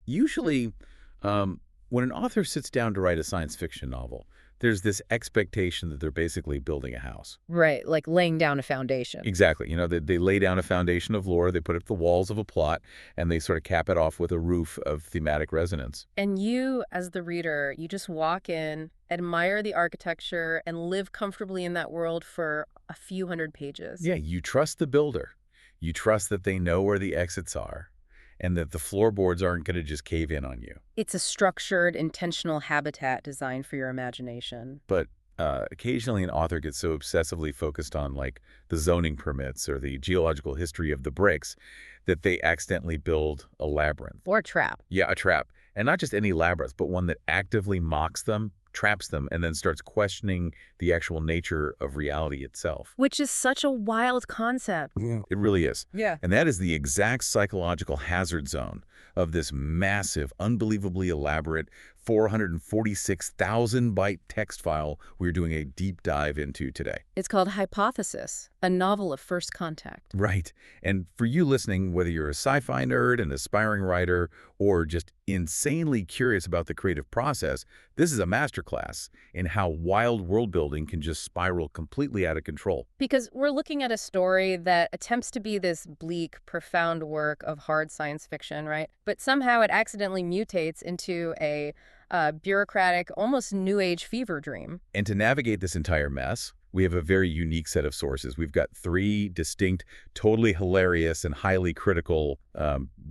Usually, when an author sits down to write a science fiction novel, there's this expectation that they're basically building a house. Right, like laying down a foundation. Exactly. They lay down a foundation of lore, they put up the walls of a plot, and they sort of cap it off with a roof of thematic resonance. And you, as the reader, you just walk in, admire the architecture, and live comfortably in that world for a few hundred pages. Yeah, you trust the builder. You trust that they know where the exits are and that the floorboards aren't going to just cave in on you. It's a structured, intentional habitat designed for your imagination. But occasionally an author gets so obsessively focused on like the zoning permits or the geological history of the bricks that they accidentally build a labyrinth. Or a trap. Yeah, a trap. And not just any labyrinth, but one that actively mocks them, traps them, and then starts questioning the actual nature of reality itself. Which is such a wild concept. Yeah. It really is. Yeah. And that is the exact psychological hazard zone of this massive, unbelievably elaborate 446,000 byte text file we're doing a deep dive into today. It's called Hypothesis, a novel of first contact. Right. And for you listening, whether you're a sci-fi nerd, an aspiring writer, or just insanely curious about the creative process, this is a masterclass in how wild world building can just spiral completely out of control. Because we're looking at a story that attempts to be this bleak, profound work of hard science fiction, right? But somehow it accidentally mutates into a bureaucratic, almost New Age fever dream. And to navigate this entire mess, we have a very unique set of sources. We've got 3 distinct, totally hilarious, and highly critical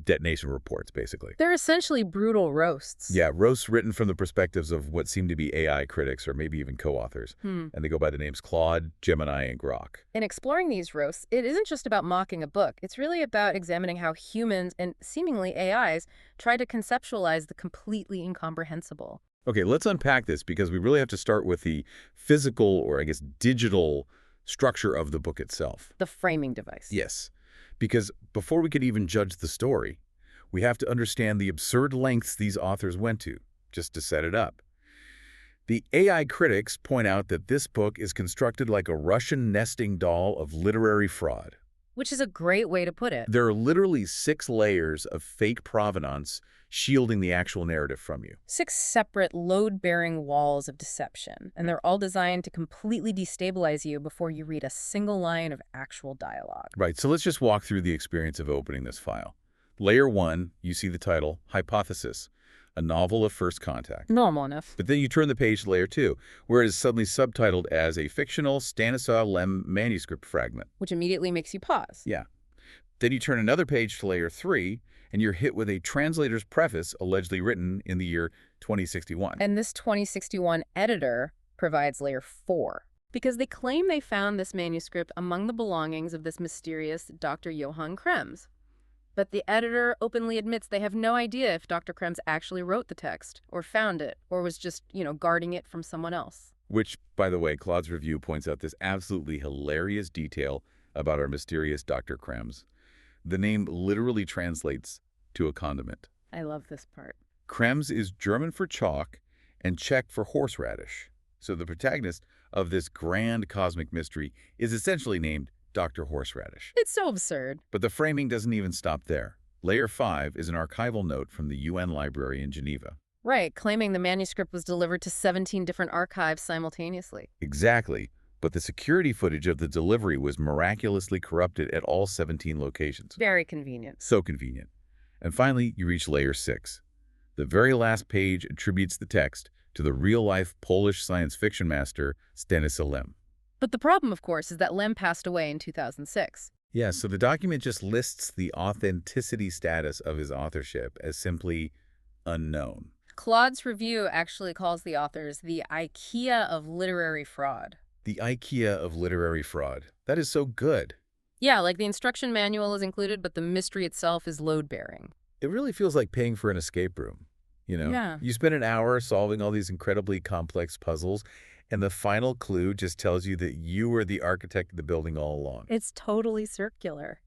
detonation reports, basically. They're essentially brutal roasts. Yeah, roasts written from the perspectives of what seem to be AI critics or maybe even co-authors. And they go by the names Claude, Gemini, and Grok. In exploring these roasts, it isn't just about mocking a book. It's really about examining how humans and seemingly AIs try to conceptualize the completely incomprehensible. Okay, let's unpack this because we really have to start with the physical or I guess digital structure of the book itself. The framing device. Yes, because before we could even judge the story, we have to understand the absurd lengths these authors went to just to set it up. The AI critics point out that this book is constructed like a Russian nesting doll of literary fraud. Which is a great way to put it. There are literally 6 layers of fake provenance shielding the actual narrative from you. 6 separate load-bearing walls of deception, and they're all designed to completely destabilize you before you read a single line of actual dialogue. Right, so let's just walk through the experience of opening this file. Layer 1, you see the title, Hypothesis, a novel of first contact. Normal enough. But then you turn the page to Layer 2, where it is suddenly subtitled as a fictional Stanisław Lem manuscript fragment. Which immediately makes you pause. Yeah. Then you turn another page to Layer 3, and you're hit with a translator's preface allegedly written in the year 2061. And this 2061 editor provides Layer 4. Because they claim they found this manuscript among the belongings of this mysterious Dr. Johann Krems. But the editor openly admits they have no idea if Dr. Krems actually wrote the text, or found it, or was just, guarding it from someone else. Which, by the way, Claude's review points out this absolutely hilarious detail about our mysterious Dr. Krems. The name literally translates to a condiment. I love this part. Krems is German for chalk and Czech for horseradish. So the protagonist of this grand cosmic mystery is essentially named Dr. Horseradish. It's so absurd. But the framing doesn't even stop there. Layer 5 is an archival note from the UN library in Geneva. Right, claiming the manuscript was delivered to 17 different archives simultaneously. Exactly. But the security footage of the delivery was miraculously corrupted at all 17 locations. Very convenient. So convenient. And finally, you reach Layer 6. The very last page attributes the text to the real-life Polish science fiction master Stanisław Lem. But the problem, of course, is that Lem passed away in 2006. Yeah, so the document just lists the authenticity status of his authorship as simply unknown. Claude's review actually calls the authors the IKEA of literary fraud. The IKEA of literary fraud. That is so good. Yeah, like the instruction manual is included, but the mystery itself is load-bearing. It really feels like paying for an escape room. Yeah. You spend an hour solving all these incredibly complex puzzles, and the final clue just tells you that you were the architect of the building all along. It's totally circular.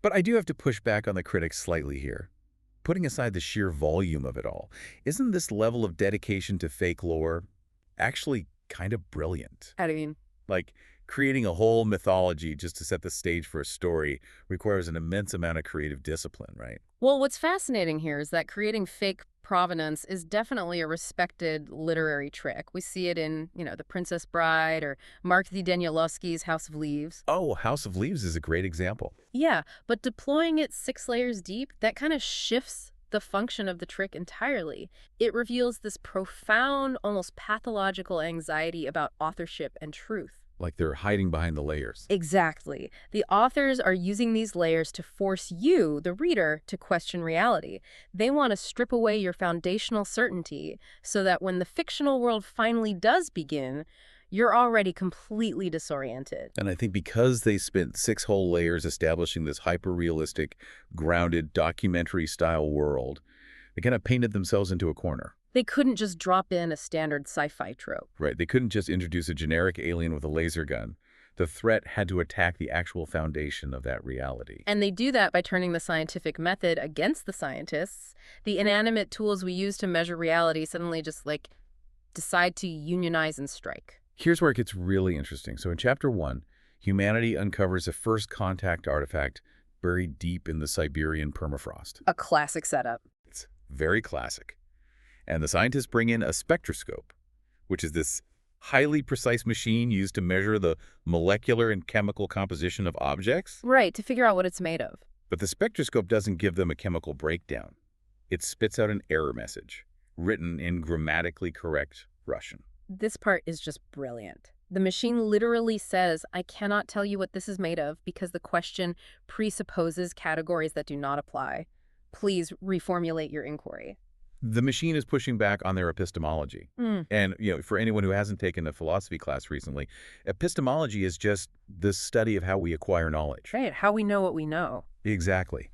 But I do have to push back on the critics slightly here. Putting aside the sheer volume of it all, isn't this level of dedication to fake lore actually kind of brilliant? I mean, Like, Creating a whole mythology just to set the stage for a story requires an immense amount of creative discipline, right? Well, what's fascinating here is that creating fake provenance is definitely a respected literary trick. We see it in, The Princess Bride or Mark the Danielowski's House of Leaves. Oh, House of Leaves is a great example. Yeah, but deploying it 6 layers deep, that kind of shifts the function of the trick entirely. It reveals this profound, almost pathological anxiety about authorship and truth. Like they're hiding behind the layers. Exactly. The authors are using these layers to force you, the reader, to question reality. They want to strip away your foundational certainty so that when the fictional world finally does begin, you're already completely disoriented. And I think because they spent 6 whole layers establishing this hyper-realistic, grounded, documentary-style world, they kind of painted themselves into a corner. They couldn't just drop in a standard sci-fi trope. Right. They couldn't just introduce a generic alien with a laser gun. The threat had to attack the actual foundation of that reality. And they do that by turning the scientific method against the scientists. The inanimate tools we use to measure reality suddenly just, decide to unionize and strike. Here's where it gets really interesting. So in Chapter 1, humanity uncovers a first contact artifact buried deep in the Siberian permafrost. A classic setup. It's very classic. And the scientists bring in a spectroscope, which is this highly precise machine used to measure the molecular and chemical composition of objects. Right, to figure out what it's made of. But the spectroscope doesn't give them a chemical breakdown. It spits out an error message, written in grammatically correct Russian. This part is just brilliant. The machine literally says, I cannot tell you what this is made of because the question presupposes categories that do not apply. Please reformulate your inquiry. The machine is pushing back on their epistemology. And, for anyone who hasn't taken a philosophy class recently, epistemology is just the study of how we acquire knowledge. Right, how we know what we know. Exactly.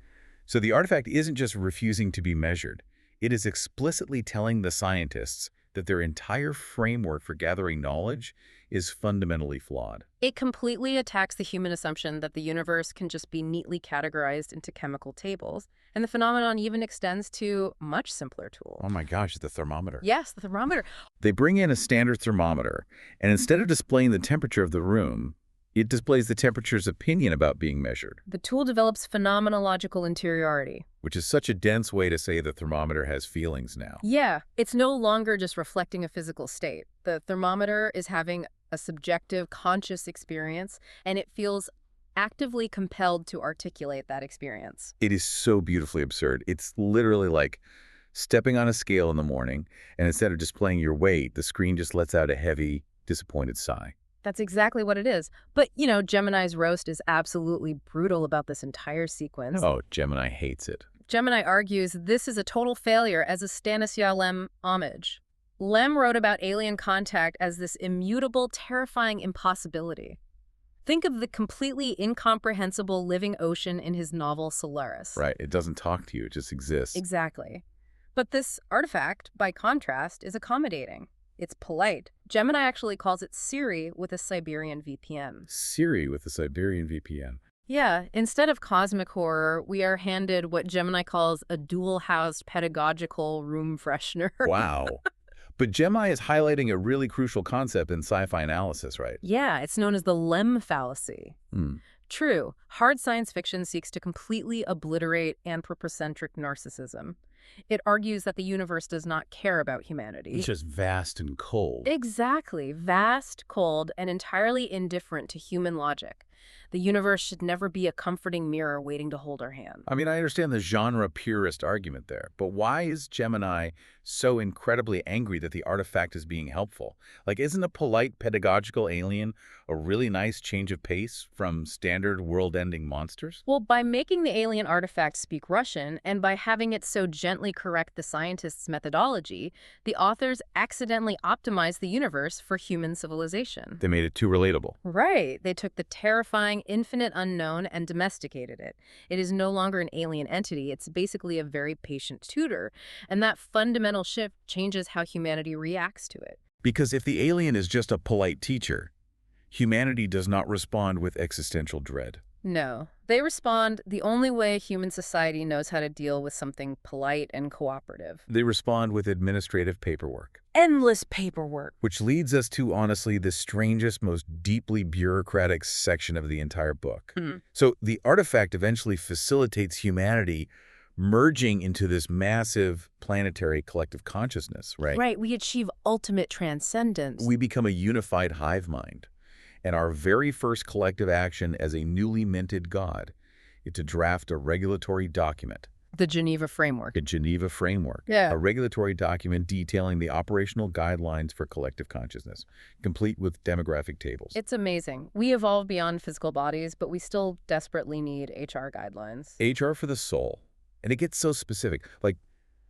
So the artifact isn't just refusing to be measured. It is explicitly telling the scientists that their entire framework for gathering knowledge is fundamentally flawed. It completely attacks the human assumption that the universe can just be neatly categorized into chemical tables, and the phenomenon even extends to a much simpler tool. Oh my gosh, the thermometer. Yes, the thermometer. They bring in a standard thermometer, and instead of displaying the temperature of the room, it displays the temperature's opinion about being measured. The tool develops phenomenological interiority. Which is such a dense way to say the thermometer has feelings now. Yeah, it's no longer just reflecting a physical state. The thermometer is having a subjective, conscious experience, and it feels actively compelled to articulate that experience. It is so beautifully absurd. It's literally like stepping on a scale in the morning, and instead of displaying your weight, the screen just lets out a heavy, disappointed sigh. That's exactly what it is. But, Gemini's roast is absolutely brutal about this entire sequence. Oh, Gemini hates it. Gemini argues this is a total failure as a Stanisław Lem homage. Lem wrote about alien contact as this immutable, terrifying impossibility. Think of the completely incomprehensible living ocean in his novel Solaris. Right, it doesn't talk to you, it just exists. Exactly. But this artifact, by contrast, is accommodating. It's polite. Gemini actually calls it Siri with a Siberian VPN. Siri with a Siberian VPN. Yeah, instead of cosmic horror, we are handed what Gemini calls a dual-housed pedagogical room freshener. Wow. But Gemini is highlighting a really crucial concept in sci-fi analysis, right? Yeah, it's known as the Lem fallacy. True, hard science fiction seeks to completely obliterate anthropocentric narcissism. It argues that the universe does not care about humanity. It's just vast and cold. Exactly. Vast, cold, and entirely indifferent to human logic. The universe should never be a comforting mirror waiting to hold our hand. I mean, I understand the genre purist argument there, but why is Gemini so incredibly angry that the artifact is being helpful? Like, isn't a polite pedagogical alien a really nice change of pace from standard world-ending monsters? Well, by making the alien artifact speak Russian, and by having it so gently correct the scientists' methodology, the authors accidentally optimized the universe for human civilization. They made it too relatable. Right. They took the terrifying infinite unknown and domesticated it. It is no longer an alien entity. It's basically a very patient tutor. And that fundamental shift changes how humanity reacts to it. Because if the alien is just a polite teacher, humanity does not respond with existential dread. No. They respond the only way human society knows how to deal with something polite and cooperative. They respond with administrative paperwork. Endless paperwork. Which leads us to, honestly, the strangest, most deeply bureaucratic section of the entire book. So the artifact eventually facilitates humanity merging into this massive planetary collective consciousness, right? Right, we achieve ultimate transcendence. We become a unified hive mind. And our very first collective action as a newly minted god is to draft a regulatory document. The Geneva Framework. A Geneva Framework. Yeah. A regulatory document detailing the operational guidelines for collective consciousness, complete with demographic tables. It's amazing. We evolve beyond physical bodies, but we still desperately need HR guidelines. HR for the soul. And it gets so specific. Like,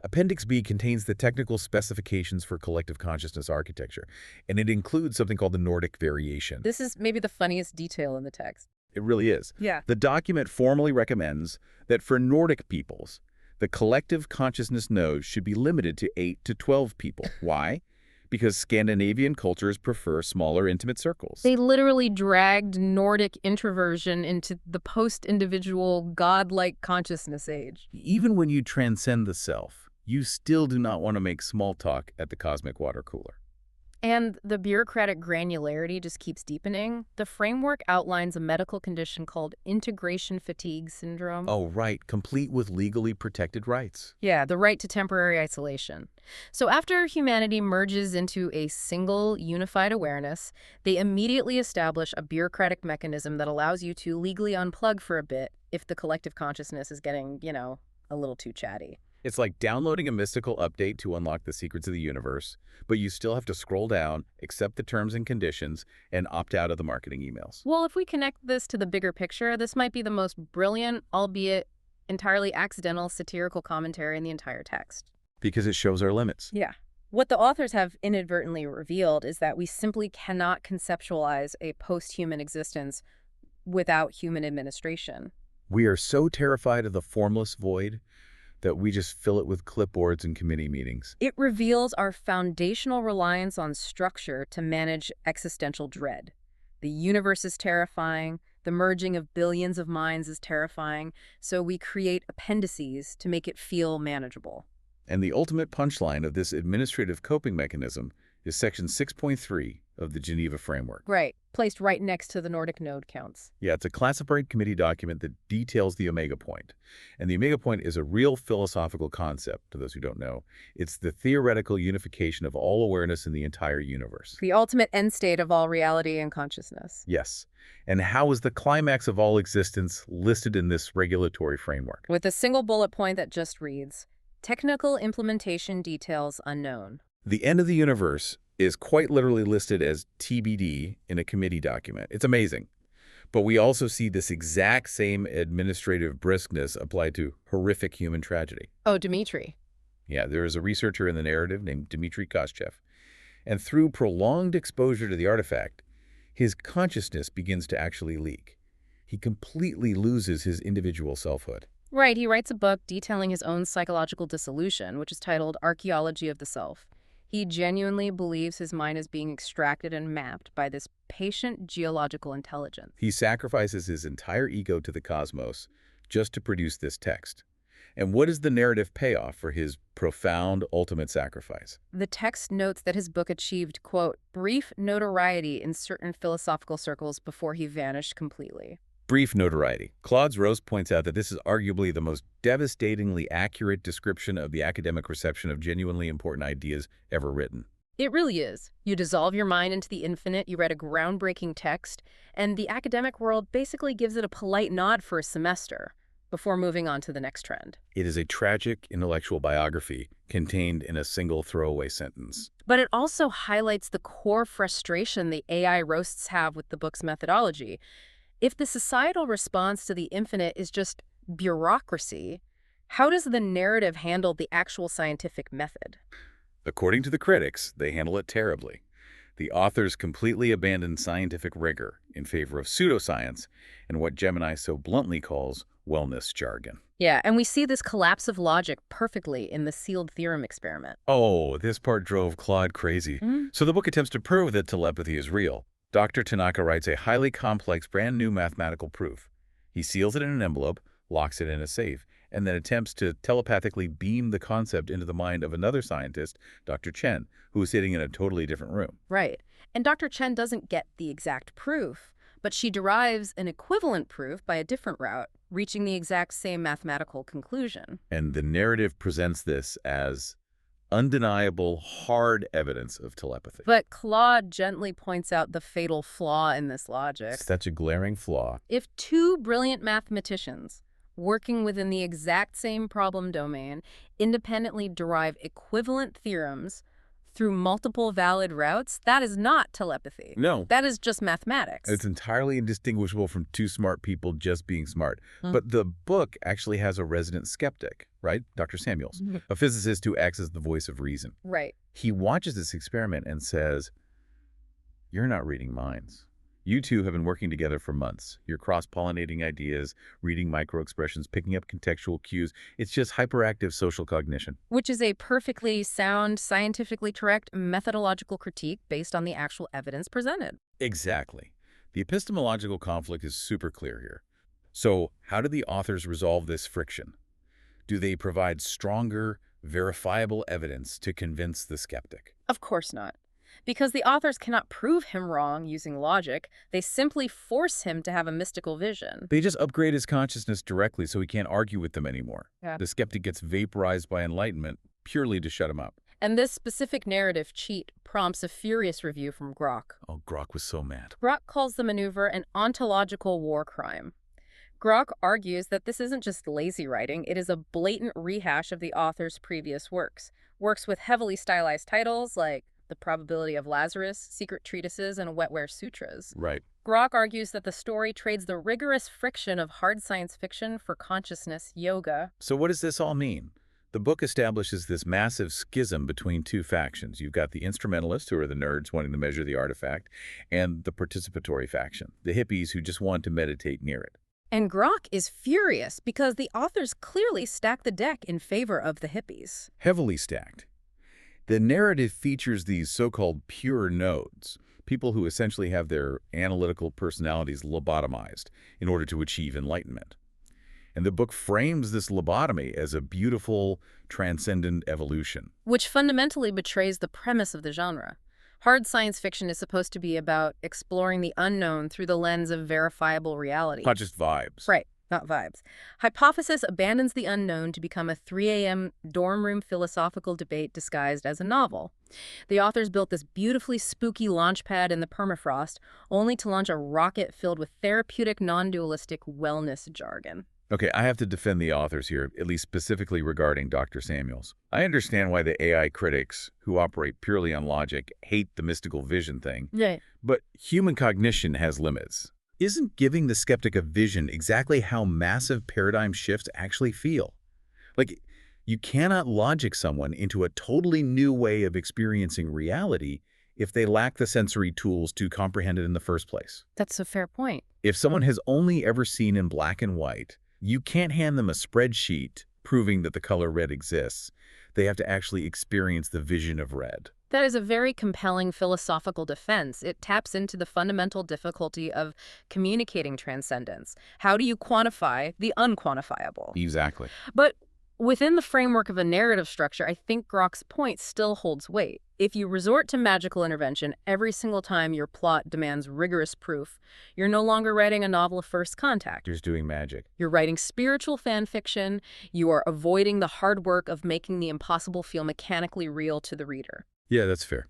Appendix B contains the technical specifications for collective consciousness architecture, and it includes something called the Nordic variation. This is maybe the funniest detail in the text. It really is. Yeah. The document formally recommends that for Nordic peoples, the collective consciousness nodes should be limited to 8 to 12 people. Why? Because Scandinavian cultures prefer smaller, intimate circles. They literally dragged Nordic introversion into the post-individual, godlike consciousness age. Even when you transcend the self, you still do not want to make small talk at the cosmic water cooler. And the bureaucratic granularity just keeps deepening. The framework outlines a medical condition called integration fatigue syndrome. Oh, right. Complete with legally protected rights. Yeah, the right to temporary isolation. So after humanity merges into a single, unified awareness, they immediately establish a bureaucratic mechanism that allows you to legally unplug for a bit if the collective consciousness is getting, a little too chatty. It's like downloading a mystical update to unlock the secrets of the universe, but you still have to scroll down, accept the terms and conditions, and opt out of the marketing emails. Well, if we connect this to the bigger picture, this might be the most brilliant, albeit entirely accidental, satirical commentary in the entire text. Because it shows our limits. Yeah. What the authors have inadvertently revealed is that we simply cannot conceptualize a post-human existence without human administration. We are so terrified of the formless void that we just fill it with clipboards and committee meetings. It reveals our foundational reliance on structure to manage existential dread. The universe is terrifying. The merging of billions of minds is terrifying. So we create appendices to make it feel manageable. And the ultimate punchline of this administrative coping mechanism is Section 6.3 of the Geneva Framework. Right, placed right next to the Nordic node counts. Yeah, it's a classified committee document that details the omega point. And the omega point is a real philosophical concept, to those who don't know. It's the theoretical unification of all awareness in the entire universe. The ultimate end state of all reality and consciousness. Yes. And how is the climax of all existence listed in this regulatory framework? With a single bullet point that just reads, technical implementation details unknown. The end of the universe is quite literally listed as TBD in a committee document. It's amazing. But we also see this exact same administrative briskness applied to horrific human tragedy. Oh, Dmitri. Yeah, there is a researcher in the narrative named Dmitri Koschev. And through prolonged exposure to the artifact, his consciousness begins to actually leak. He completely loses his individual selfhood. Right, he writes a book detailing his own psychological dissolution, which is titled Archaeology of the Self. He genuinely believes his mind is being extracted and mapped by this patient geological intelligence. He sacrifices his entire ego to the cosmos just to produce this text. And what is the narrative payoff for his profound ultimate sacrifice? The text notes that his book achieved, quote, brief notoriety in certain philosophical circles before he vanished completely. Brief notoriety. Claude Rose points out that this is arguably the most devastatingly accurate description of the academic reception of genuinely important ideas ever written. It really is. You dissolve your mind into the infinite, you read a groundbreaking text, and the academic world basically gives it a polite nod for a semester before moving on to the next trend. It is a tragic intellectual biography contained in a single throwaway sentence. But it also highlights the core frustration the AI roasts have with the book's methodology. If the societal response to the infinite is just bureaucracy, how does the narrative handle the actual scientific method? According to the critics, they handle it terribly. The authors completely abandon scientific rigor in favor of pseudoscience and what Gemini so bluntly calls wellness jargon. Yeah, and we see this collapse of logic perfectly in the sealed theorem experiment. Oh, this part drove Claude crazy. So the book attempts to prove that telepathy is real. Dr. Tanaka writes a highly complex, brand new mathematical proof. He seals it in an envelope, locks it in a safe, and then attempts to telepathically beam the concept into the mind of another scientist, Dr. Chen, who is sitting in a totally different room. Right. And Dr. Chen doesn't get the exact proof, but she derives an equivalent proof by a different route, reaching the exact same mathematical conclusion. And the narrative presents this as undeniable, hard evidence of telepathy. But Claude gently points out the fatal flaw in this logic. Such a glaring flaw. If two brilliant mathematicians working within the exact same problem domain independently derive equivalent theorems through multiple valid routes, that is not telepathy. No. That is just mathematics. It's entirely indistinguishable from two smart people just being smart. But the book actually has a resident skeptic, right? Dr. Samuels, a physicist who acts as the voice of reason. Right. He watches this experiment and says, "You're not reading minds. You two have been working together for months. You're cross-pollinating ideas, reading micro-expressions, picking up contextual cues. It's just hyperactive social cognition." Which is a perfectly sound, scientifically correct methodological critique based on the actual evidence presented. Exactly. The epistemological conflict is super clear here. So how do the authors resolve this friction? Do they provide stronger, verifiable evidence to convince the skeptic? Of course not. Because the authors cannot prove him wrong using logic, they simply force him to have a mystical vision. They just upgrade his consciousness directly so he can't argue with them anymore. Yeah. The skeptic gets vaporized by enlightenment purely to shut him up. And this specific narrative cheat prompts a furious review from Grok. Oh, Grok was so mad. Grok calls the maneuver an ontological war crime. Grok argues that this isn't just lazy writing, it is a blatant rehash of the author's previous works. Works with heavily stylized titles like The Probability of Lazarus, Secret Treatises, and Wetware Sutras. Right. Grok argues that the story trades the rigorous friction of hard science fiction for consciousness yoga. So what does this all mean? The book establishes this massive schism between two factions. You've got the instrumentalists, who are the nerds wanting to measure the artifact, and the participatory faction, the hippies who just want to meditate near it. And Grok is furious because the authors clearly stack the deck in favor of the hippies. Heavily stacked. The narrative features these so-called pure nodes, people who essentially have their analytical personalities lobotomized in order to achieve enlightenment. And the book frames this lobotomy as a beautiful, transcendent evolution. Which fundamentally betrays the premise of the genre. Hard science fiction is supposed to be about exploring the unknown through the lens of verifiable reality. Not just vibes. Right, not vibes. Hypothesis abandons the unknown to become a 3 a.m. dorm room philosophical debate disguised as a novel. The authors built this beautifully spooky launchpad in the permafrost, only to launch a rocket filled with therapeutic, non-dualistic wellness jargon. Okay, I have to defend the authors here, at least specifically regarding Dr. Samuels. I understand why the AI critics, who operate purely on logic, hate the mystical vision thing. Right. But human cognition has limits. Isn't giving the skeptic a vision exactly how massive paradigm shifts actually feel? Like, you cannot logic someone into a totally new way of experiencing reality if they lack the sensory tools to comprehend it in the first place. That's a fair point. If someone has only ever seen in black and white, you can't hand them a spreadsheet proving that the color red exists. They have to actually experience the vision of red. That is a very compelling philosophical defense. It taps into the fundamental difficulty of communicating transcendence. How do you quantify the unquantifiable? Exactly. But within the framework of a narrative structure, I think Grok's point still holds weight. If you resort to magical intervention every single time your plot demands rigorous proof, you're no longer writing a novel of first contact. You're just doing magic. You're writing spiritual fan fiction. You are avoiding the hard work of making the impossible feel mechanically real to the reader. Yeah, that's fair.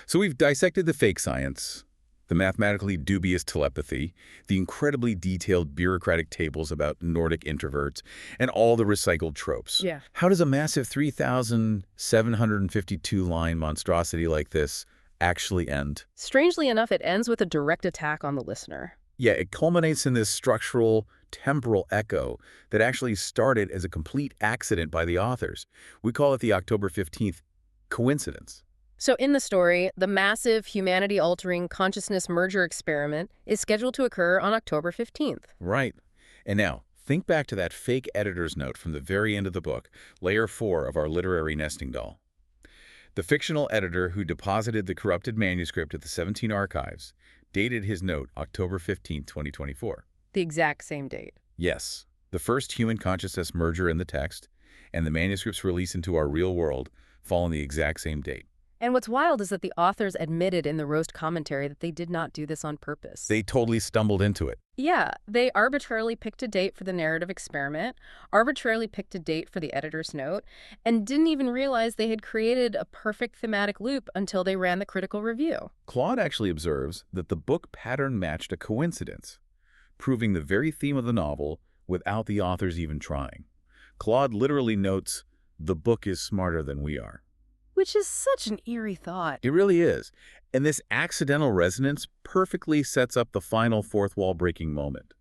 So we've dissected the fake science, the mathematically dubious telepathy, the incredibly detailed bureaucratic tables about Nordic introverts, and all the recycled tropes. Yeah. How does a massive 3,752-line monstrosity like this actually end? Strangely enough, it ends with a direct attack on the listener. Yeah, it culminates in this structural, temporal echo that actually started as a complete accident by the authors. We call it the October 15th coincidence. So in the story, the massive humanity-altering consciousness merger experiment is scheduled to occur on October 15th. Right. And now, think back to that fake editor's note from the very end of the book, layer 4 of our literary nesting doll. The fictional editor who deposited the corrupted manuscript at the 17 archives dated his note October 15, 2024. The exact same date. Yes, the first human consciousness merger in the text and the manuscript's release into our real world fall on the exact same date. And what's wild is that the authors admitted in the roast commentary that they did not do this on purpose. They totally stumbled into it. Yeah, they arbitrarily picked a date for the narrative experiment, arbitrarily picked a date for the editor's note, and didn't even realize they had created a perfect thematic loop until they ran the critical review. Claude actually observes that the book pattern matched a coincidence, proving the very theme of the novel without the authors even trying. Claude literally notes, "The book is smarter than we are." Which is such an eerie thought. It really is. And this accidental resonance perfectly sets up the final fourth wall breaking moment.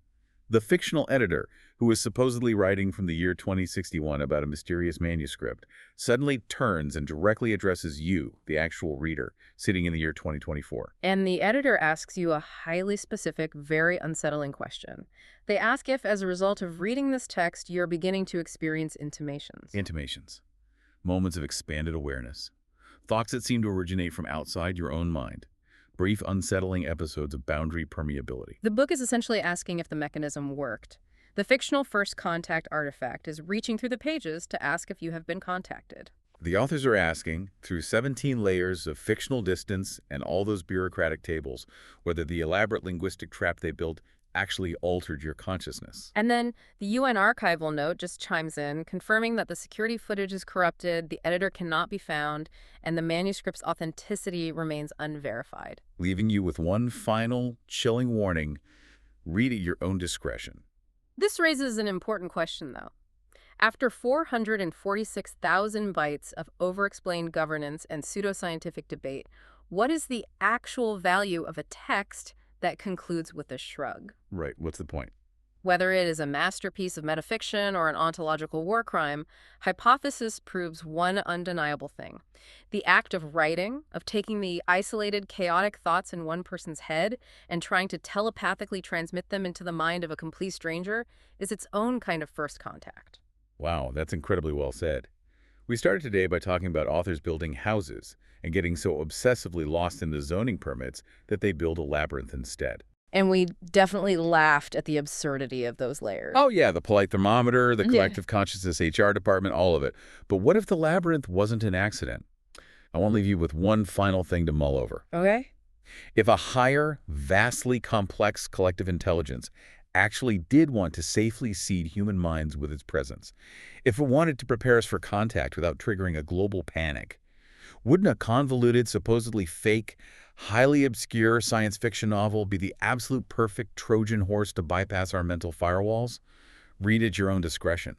The fictional editor, who is supposedly writing from the year 2061 about a mysterious manuscript, suddenly turns and directly addresses you, the actual reader, sitting in the year 2024. And the editor asks you a highly specific, very unsettling question. They ask if, as a result of reading this text, you're beginning to experience intimations. Intimations. Moments of expanded awareness. Thoughts that seem to originate from outside your own mind. Brief, unsettling episodes of boundary permeability. The book is essentially asking if the mechanism worked. The fictional first contact artifact is reaching through the pages to ask if you have been contacted. The authors are asking, through 17 layers of fictional distance and all those bureaucratic tables, whether the elaborate linguistic trap they built actually altered your consciousness. And then the UN archival note just chimes in, confirming that the security footage is corrupted, the editor cannot be found, and the manuscript's authenticity remains unverified. Leaving you with one final, chilling warning: read at your own discretion. This raises an important question, though. After 446,000 bytes of over-explained governance and pseudoscientific debate, what is the actual value of a text that concludes with a shrug? Right, what's the point? Whether it is a masterpiece of metafiction or an ontological war crime, Hypothesis proves one undeniable thing. The act of writing, of taking the isolated, chaotic thoughts in one person's head and trying to telepathically transmit them into the mind of a complete stranger, is its own kind of first contact. Wow, that's incredibly well said. We started today by talking about authors building houses and getting so obsessively lost in the zoning permits that they build a labyrinth instead. And we definitely laughed at the absurdity of those layers. Oh yeah, the polite thermometer, the collective consciousness HR department, all of it. But what if the labyrinth wasn't an accident? I want to leave you with one final thing to mull over. Okay. If a higher, vastly complex collective intelligence actually did want to safely seed human minds with its presence, if it wanted to prepare us for contact without triggering a global panic, wouldn't a convoluted, supposedly fake, highly obscure science fiction novel be the absolute perfect Trojan horse to bypass our mental firewalls? Read at your own discretion.